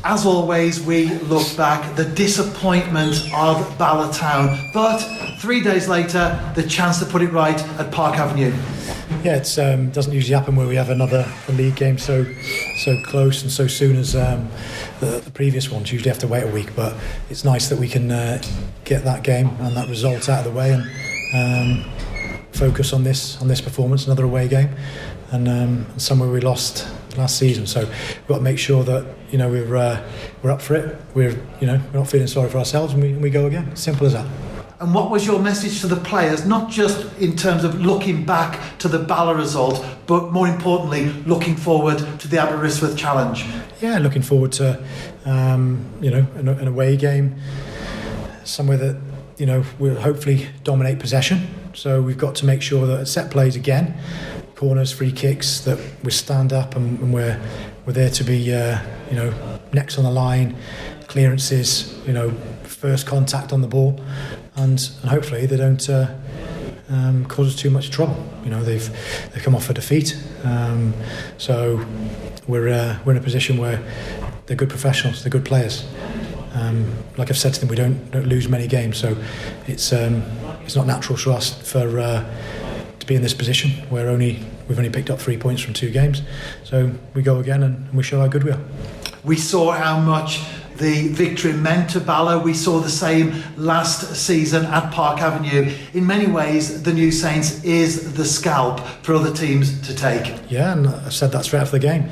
As always, we look back, the disappointment of Bala Town, but 3 days later, the chance to put it right at Park Avenue. Yeah, it doesn't usually happen where we have another league game so close and so soon as the previous ones. Usually have to wait a week, but it's nice that we can get that game and that result out of the way and focus on this performance, another away game, and somewhere we lost last season. So we've got to make sure that we're up for it. We're not feeling sorry for ourselves, and we go again. Simple as that. And what was your message to the players, not just in terms of looking back to the Bala result, but more importantly, looking forward to the Aberystwyth challenge? Yeah, looking forward to an away game, somewhere that we'll hopefully dominate possession. So we've got to make sure that at set plays again, corners, free kicks, that we stand up and we're there to be next on the line, clearances, first contact on the ball, and hopefully they don't cause us too much trouble. They've come off a defeat, so we're in a position where they're good professionals, they're good players. Like I've said to them, we don't lose many games, so it's not natural for us to be in this position where we've only picked up 3 points from 2 games. So we go again and we show how good we are. We saw how much the victory meant to Bala. We saw the same last season at Park Avenue. In many ways, the New Saints is the scalp for other teams to take. Yeah, and I've said that straight after the game.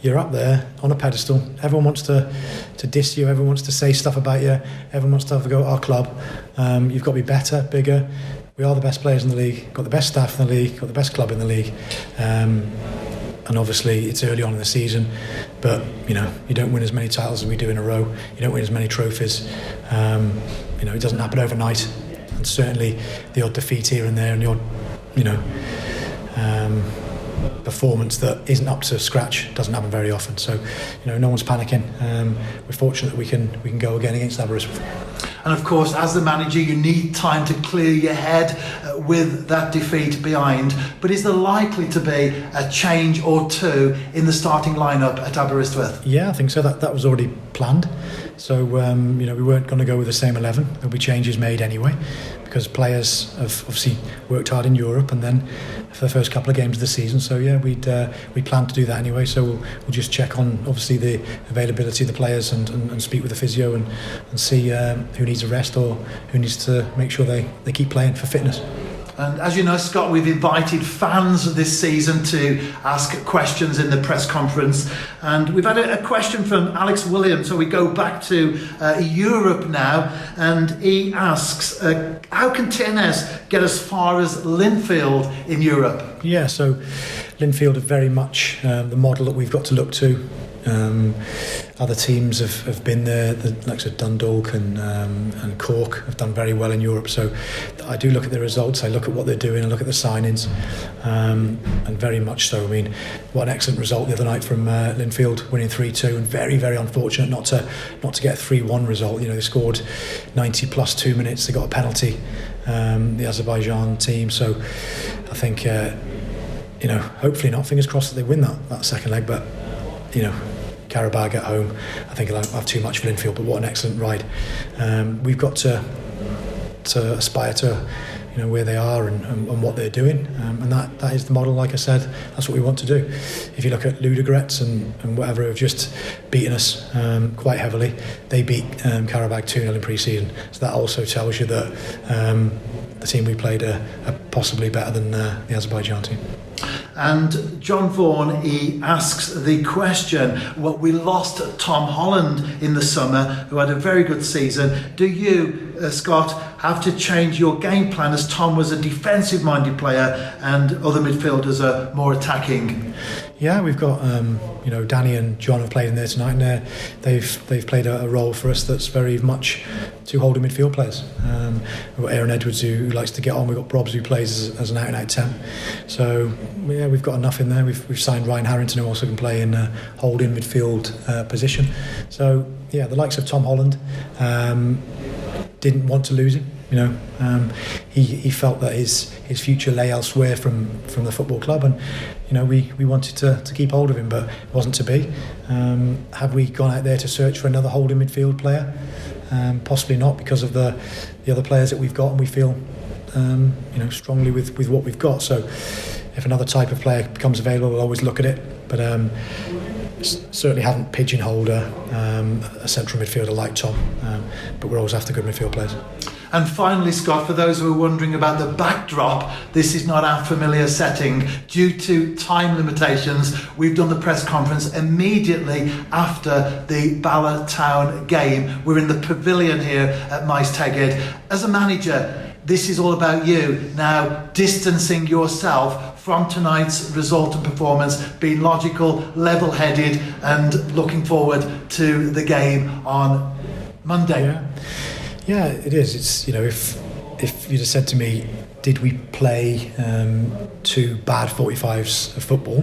You're up there on a pedestal. Everyone wants to diss you. Everyone wants to say stuff about you. Everyone wants to have a go at our club. You've got to be better, bigger. We are the best players in the league. Got the best staff in the league. Got the best club in the league. And obviously it's early on in the season, but you don't win as many titles as we do in a row. You don't win as many trophies. It doesn't happen overnight. And certainly the odd defeat here and there, and the odd performance that isn't up to scratch doesn't happen very often. So no one's panicking. We're fortunate that we can go again against Aberystwyth. And of course, as the manager, you need time to clear your head with that defeat behind. But is there likely to be a change or two in the starting lineup at Aberystwyth? Yeah, I think so. That was already planned. So we weren't going to go with the same 11. There'll be changes made anyway, because players have obviously worked hard in Europe and then for the first couple of games of the season. So yeah, we planned to do that anyway. So we'll just check on obviously the availability of the players and speak with the physio and see who needs a rest or who needs to make sure they keep playing for fitness. And as you know, Scott, we've invited fans this season to ask questions in the press conference. And we've had a question from Alex Williams. So we go back to Europe now. And he asks, how can TNS get as far as Linfield in Europe? Yeah, so Linfield are very much the model that we've got to look to. Other teams have been there, the likes of Dundalk and Cork have done very well in Europe. So I do look at the results, I look at what they're doing, I look at the signings, and very much so. I mean, what an excellent result the other night from Linfield, winning 3-2, and very, very unfortunate not to get a 3-1 result. They scored 90 plus 2 minutes, they got a penalty, the Azerbaijan team. So I think hopefully not, fingers crossed that they win that second leg, but Karabag at home, I think I'll have too much for Linfield, but what an excellent ride. We've got to aspire to where they are and what they're doing, and that is the model. Like I said, that's what we want to do. If you look at Ludogorets and whatever have just beaten us quite heavily, they beat Karabag 2-0 in pre-season, so that also tells you that the team we played are possibly better than the Azerbaijan team. And John Vaughan, he asks the question, well, we lost Tom Holland in the summer, who had a very good season. Do you, Scott, have to change your game plan, as Tom was a defensive-minded player and other midfielders are more attacking? Yeah, we've got Danny and John have played in there tonight, and they've played a role for us that's very much two holding midfield players. We've got Aaron Edwards who likes to get on. We've got Probs who plays as an out-and-out 10. So yeah, we've got enough in there. We've signed Ryan Harrington, who also can play in a holding midfield position. So yeah, the likes of Tom Holland, didn't want to lose him. He felt that his future lay elsewhere from the football club, and we wanted to keep hold of him, but it wasn't to be. Have we gone out there to search for another holding midfield player? Possibly not, because of the other players that we've got, and we feel strongly with what we've got. So if another type of player becomes available, we'll always look at it, but certainly haven't pigeonholed a central midfielder like Tom, but we're always after good midfield players. And finally, Scott, for those who are wondering about the backdrop, this is not our familiar setting. Due to time limitations, we've done the press conference immediately after the Bala Town game. We're in the pavilion here at Maes Tegid. As a manager, this is all about you now distancing yourself from tonight's result and performance, being logical, level-headed, and looking forward to the game on Monday. Yeah, it is. It's if you'd have said to me, did we play 2 bad 45s of football?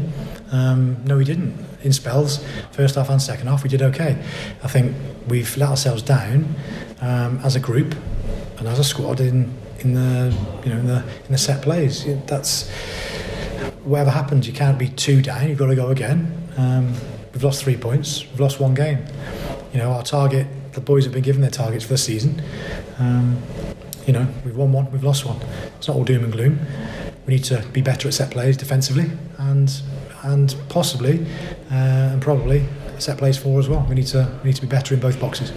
No, we didn't. In spells, first half and second half, we did okay. I think we've let ourselves down as a group and as a squad in the set plays. That's whatever happens. You can't be 2 down. You've got to go again. We've lost 3 points. We've lost 1 game. Our target. The boys have been given their targets for the season. We've won 1, we've lost 1. It's not all doom and gloom. We need to be better at set plays defensively, and possibly and probably set plays 4 as well. We need to be better in both boxes.